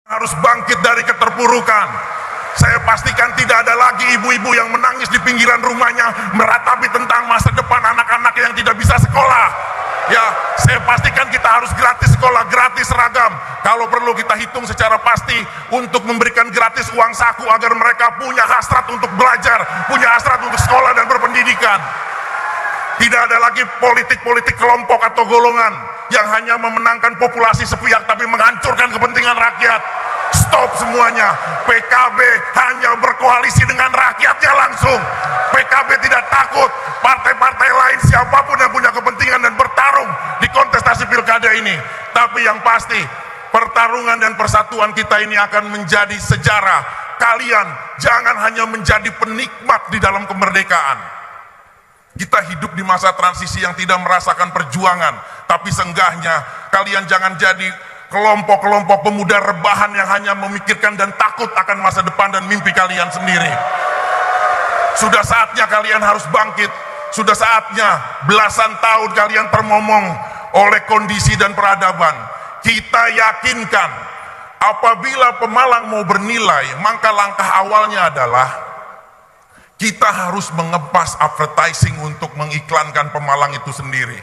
harus bangkit dari keterpurukan. Saya pastikan tidak ada lagi ibu-ibu yang menangis di pinggiran rumahnya meratapi tentang masa depan anak-anak yang tidak bisa sekolah. Ya, saya pastikan kita harus gratis sekolah, gratis seragam. Kalau perlu kita hitung secara pasti untuk memberikan gratis uang saku agar mereka punya hasrat untuk belajar, punya hasrat untuk sekolah dan berpendidikan. Tidak ada lagi politik-politik kelompok atau golongan yang hanya memenangkan populasi sepihak tapi menghancurkan kepentingan rakyat. Stop semuanya. PKB hanya berkoalisi dengan rakyatnya langsung. PKB tidak takut partai-partai lain siapapun yang punya kepentingan dan bertarung di kontestasi pilkada ini. Tapi yang pasti pertarungan dan persatuan kita ini akan menjadi sejarah. Kalian jangan hanya menjadi penikmat di dalam kemerdekaan. Kita hidup di masa transisi yang tidak merasakan perjuangan, tapi seenggaknya kalian jangan jadi kelompok-kelompok pemuda rebahan yang hanya memikirkan dan takut akan masa depan dan mimpi kalian sendiri. Sudah saatnya kalian harus bangkit. Sudah saatnya belasan tahun kalian termomong oleh kondisi dan peradaban. Kita yakinkan apabila Pemalang mau bernilai, maka langkah awalnya adalah kita harus mengepas advertising untuk mengiklankan Pemalang itu sendiri.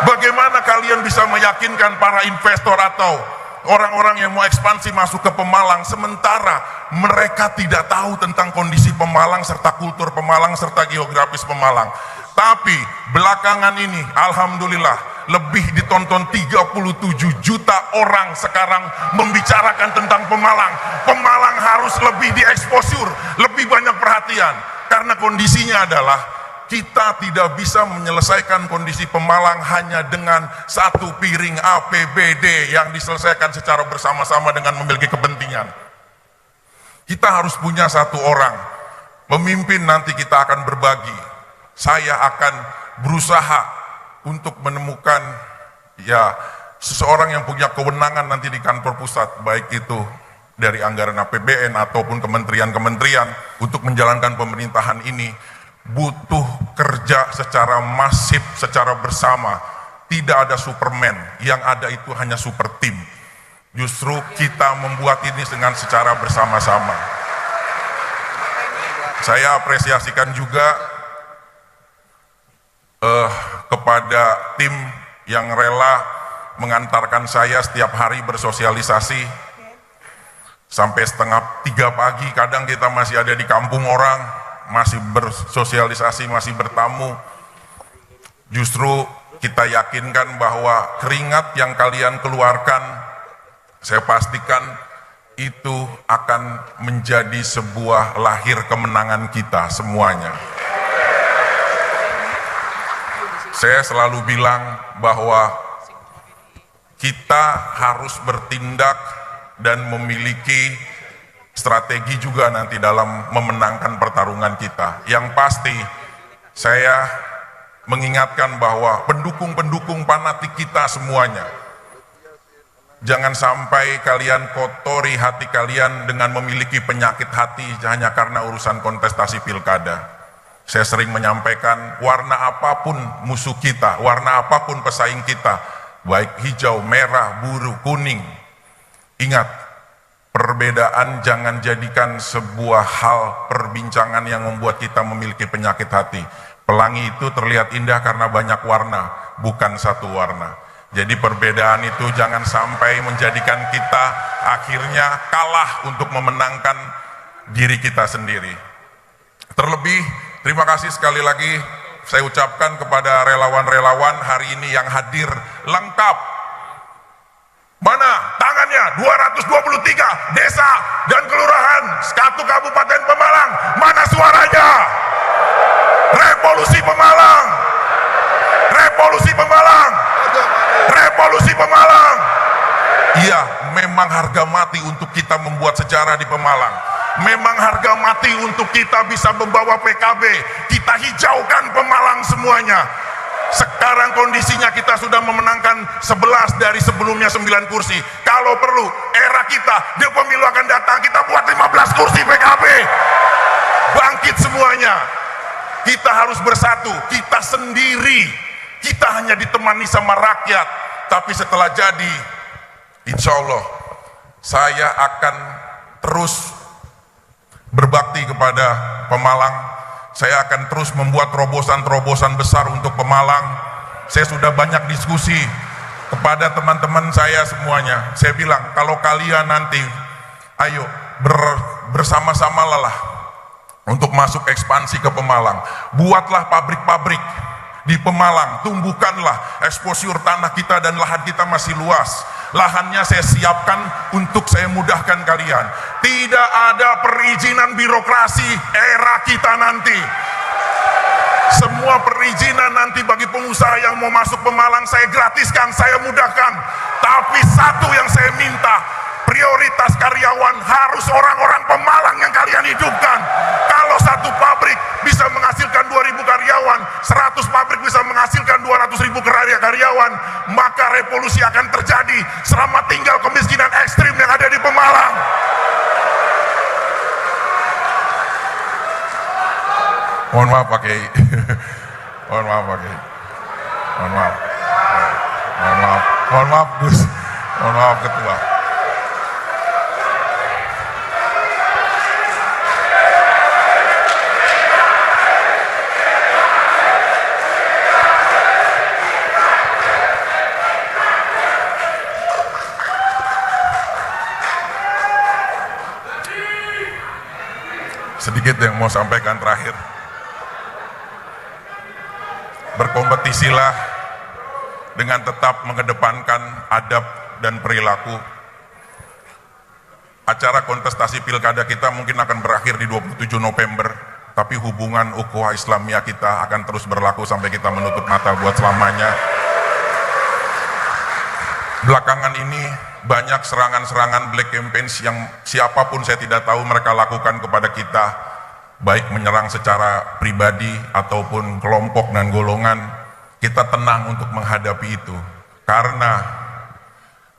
Bagaimana kalian bisa meyakinkan para investor atau orang-orang yang mau ekspansi masuk ke Pemalang sementara mereka tidak tahu tentang kondisi Pemalang serta kultur Pemalang serta geografis Pemalang. Tapi belakangan ini alhamdulillah lebih ditonton 37 juta orang sekarang membicarakan tentang Pemalang. Pemalang harus lebih dieksposur, lebih banyak perhatian. Karena kondisinya adalah kita tidak bisa menyelesaikan kondisi Pemalang hanya dengan satu piring APBD yang diselesaikan secara bersama-sama dengan memiliki kepentingan. Kita harus punya satu orang pemimpin, nanti kita akan berbagi. Saya akan berusaha untuk menemukan seseorang yang punya kewenangan nanti di kantor pusat, baik itu dari anggaran APBN ataupun kementerian-kementerian untuk menjalankan pemerintahan ini. Butuh kerja secara masif, secara bersama. Tidak ada Superman, yang ada itu hanya super team. Justru kita membuat ini dengan secara bersama-sama. Saya apresiasikan juga kepada tim yang rela mengantarkan saya setiap hari bersosialisasi sampai 2:30 pagi. Kadang kita masih ada di kampung orang, masih bersosialisasi, masih bertamu. Justru kita yakinkan bahwa keringat yang kalian keluarkan, saya pastikan itu akan menjadi sebuah lahir kemenangan kita semuanya. Saya selalu bilang bahwa kita harus bertindak dan memiliki strategi juga nanti dalam memenangkan pertarungan kita. Yang pasti, saya mengingatkan bahwa pendukung-pendukung fanatik kita semuanya, jangan sampai kalian kotori hati kalian dengan memiliki penyakit hati hanya karena urusan kontestasi pilkada. Saya sering menyampaikan, warna apapun musuh kita, warna apapun pesaing kita, baik hijau, merah, biru, kuning, ingat, perbedaan jangan jadikan sebuah hal perbincangan yang membuat kita memiliki penyakit hati. Pelangi itu terlihat indah karena banyak warna, bukan satu warna. Jadi perbedaan itu jangan sampai menjadikan kita akhirnya kalah untuk memenangkan diri kita sendiri. Terlebih, terima kasih sekali lagi saya ucapkan kepada relawan-relawan hari ini yang hadir lengkap. Mana tangannya? 223 desa dan kelurahan satu Kabupaten Pemalang. Mana suaranya? Revolusi Pemalang. Revolusi Pemalang. Revolusi Pemalang. Iya, memang harga mati untuk kita membuat sejarah di Pemalang. Memang harga mati untuk kita bisa membawa PKB. Kita hijaukan Pemalang semuanya. Sekarang kondisinya kita sudah memenangkan 11 dari sebelumnya 9 kursi. Kalau perlu, era kita, di pemilu akan datang, kita buat 15 kursi PKB. Bangkit semuanya. Kita harus bersatu, kita sendiri. Kita hanya ditemani sama rakyat. Tapi setelah jadi, insya Allah saya akan terus berbakti kepada Pemalang. Saya akan terus membuat terobosan-terobosan besar untuk Pemalang. Saya sudah banyak diskusi kepada teman-teman saya semuanya. Saya bilang, kalau kalian nanti, ayo bersama-sama lah untuk masuk ekspansi ke Pemalang. Buatlah pabrik-pabrik di Pemalang, tumbuhkanlah eksposur tanah kita, dan lahan kita masih luas. Lahannya saya siapkan untuk saya mudahkan kalian. Tidak ada perizinan birokrasi era kita nanti. Semua perizinan nanti bagi pengusaha yang mau masuk Pemalang saya gratiskan, saya mudahkan. Tapi satu yang saya minta, prioritas karyawan harus orang-orang Pemalang yang kalian hidupkan. Kalau satu pabrik bisa menghasilkan 2.000 karyawan, 100 pabrik bisa menghasilkan 200.000 karyawan, maka revolusi akan terjadi. Selamat tinggal kemiskinan ekstrim yang ada di Pemalang. Mohon maaf Pak Kiai. Mohon maaf Pak Kiai. Mohon maaf. Mohon maaf. Mohon maaf Gus. Mohon maaf Ketua. Sedikit yang mau sampaikan terakhir. Berkompetisilah dengan tetap mengedepankan adab dan perilaku. Acara kontestasi pilkada kita mungkin akan berakhir di 27 November, tapi hubungan ukhuwah Islamiyah kita akan terus berlaku sampai kita menutup mata buat selamanya. Belakangan ini banyak serangan-serangan black campaigns yang siapapun saya tidak tahu mereka lakukan kepada kita, baik menyerang secara pribadi ataupun kelompok dan golongan. Kita tenang untuk menghadapi itu, karena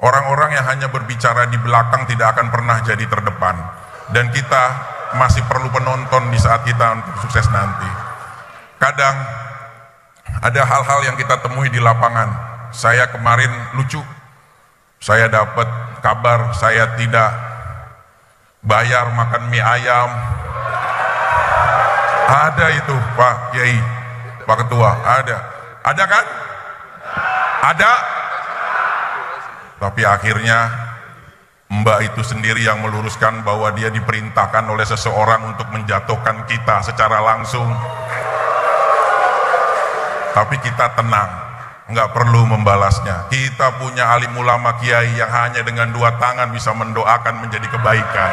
orang-orang yang hanya berbicara di belakang tidak akan pernah jadi terdepan, dan kita masih perlu penonton di saat kita untuk sukses nanti. Kadang ada hal-hal yang kita temui di lapangan. Saya kemarin lucu, saya dapat kabar saya tidak bayar makan mie ayam. Ada itu Pak Kiai, Pak Ketua, ada kan? Ada. Tapi akhirnya Mbak itu sendiri yang meluruskan bahwa dia diperintahkan oleh seseorang untuk menjatuhkan kita secara langsung. Tapi kita tenang, nggak perlu membalasnya. Kita punya alim ulama kiai yang hanya dengan 2 tangan bisa mendoakan menjadi kebaikan.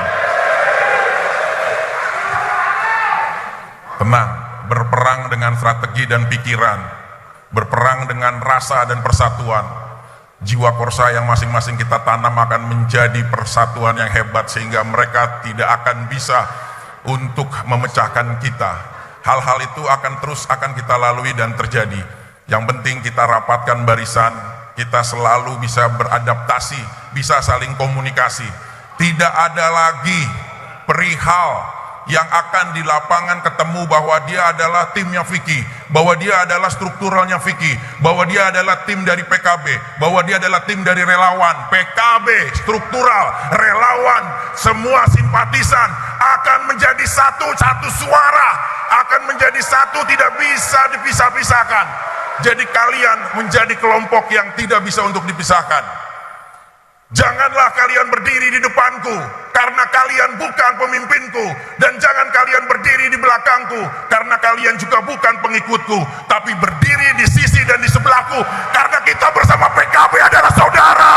Tenang, berperang dengan strategi dan pikiran, berperang dengan rasa dan persatuan. Jiwa korsa yang masing-masing kita tanam akan menjadi persatuan yang hebat, sehingga mereka tidak akan bisa untuk memecahkan kita. Hal-hal itu akan kita lalui dan terjadi. Yang penting kita rapatkan barisan, kita selalu bisa beradaptasi, bisa saling komunikasi. Tidak ada lagi perihal yang akan di lapangan ketemu bahwa dia adalah timnya Vicky, bahwa dia adalah strukturalnya Vicky, bahwa dia adalah tim dari PKB, bahwa dia adalah tim dari relawan. PKB, struktural, relawan, semua simpatisan akan menjadi satu suara, akan menjadi satu, tidak bisa dipisah-pisahkan. Jadi kalian menjadi kelompok yang tidak bisa untuk dipisahkan. Janganlah kalian berdiri di depanku, karena kalian bukan pemimpinku. Dan jangan kalian berdiri di belakangku, karena kalian juga bukan pengikutku. Tapi berdiri di sisi dan di sebelahku, karena kita bersama PKB adalah saudara.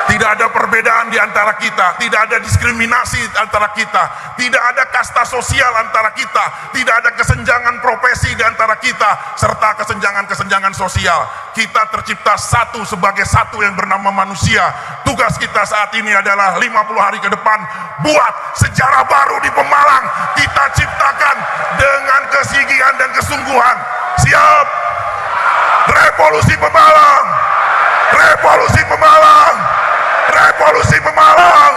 Tidak ada perbedaan di antara kita, tidak ada diskriminasi antara kita, tidak ada kasta sosial antara kita, tidak ada kesenjangan profesi di antara kita, serta kesenjangan-kesenjangan sosial. Kita tercipta satu sebagai satu yang bernama manusia. Tugas kita saat ini adalah 50 hari ke depan, buat sejarah baru di Pemalang. Kita ciptakan dengan kesigihan dan kesungguhan. Siap? Revolusi Pemalang! Revolusi Pemalang! Revolusi Pemalang!